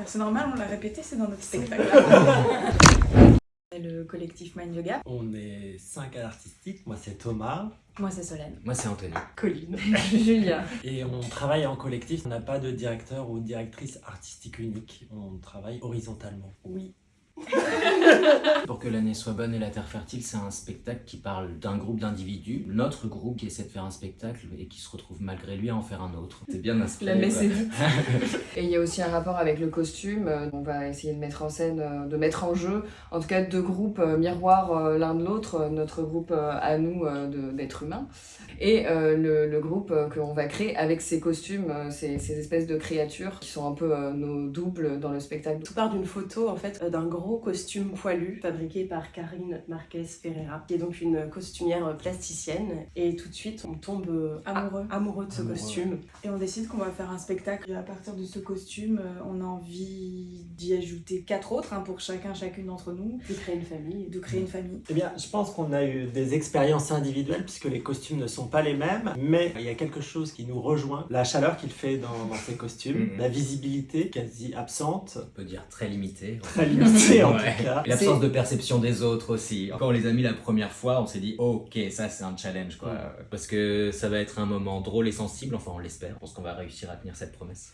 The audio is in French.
C'est normal, on l'a répété, c'est dans notre spectacle. Le collectif Mind Yoga. On est 5 à l'artistique, moi c'est Thomas. Moi c'est Solène. Moi c'est Anthony. Colline. Julia. Et on travaille en collectif, on n'a pas de directeur ou directrice artistique unique, on travaille horizontalement. Oui. Pour que l'année soit bonne et la terre fertile, c'est un spectacle qui parle d'un groupe d'individus. Notre groupe qui essaie de faire un spectacle et qui se retrouve malgré lui à en faire un autre. C'est bien inspiré. La messe quoi. est dite. Et il y a aussi un rapport avec le costume. On va essayer de mettre en scène, de mettre en jeu, en tout cas deux groupes miroirs l'un de l'autre. Notre groupe à nous d'êtres humains et le groupe qu'on va créer avec ces costumes, ces espèces de créatures qui sont un peu nos doubles dans le spectacle. Tout part d'une photo en fait d'un gros costume poilu fabriqué par Karine Marquez Ferreira, qui est donc une costumière plasticienne, et tout de suite on tombe amoureux de ce costume. Et on décide qu'on va faire un spectacle. Et à partir de ce costume, on a envie d'y ajouter 4 autres, pour chacune d'entre nous. De créer une famille. De créer une famille. Eh bien, je pense qu'on a eu des expériences individuelles puisque les costumes ne sont pas les mêmes, mais il y a quelque chose qui nous rejoint, la chaleur qu'il fait dans ces costumes, la visibilité quasi absente, On peut dire très limité. très limitée en Ouais. tout cas. Et l'absence de perception des autres aussi. Quand on les a mis la première fois, on s'est dit ok, ça c'est un challenge quoi. Parce que ça va être un moment drôle et sensible, enfin on l'espère. Je pense qu'on va réussir à tenir cette promesse.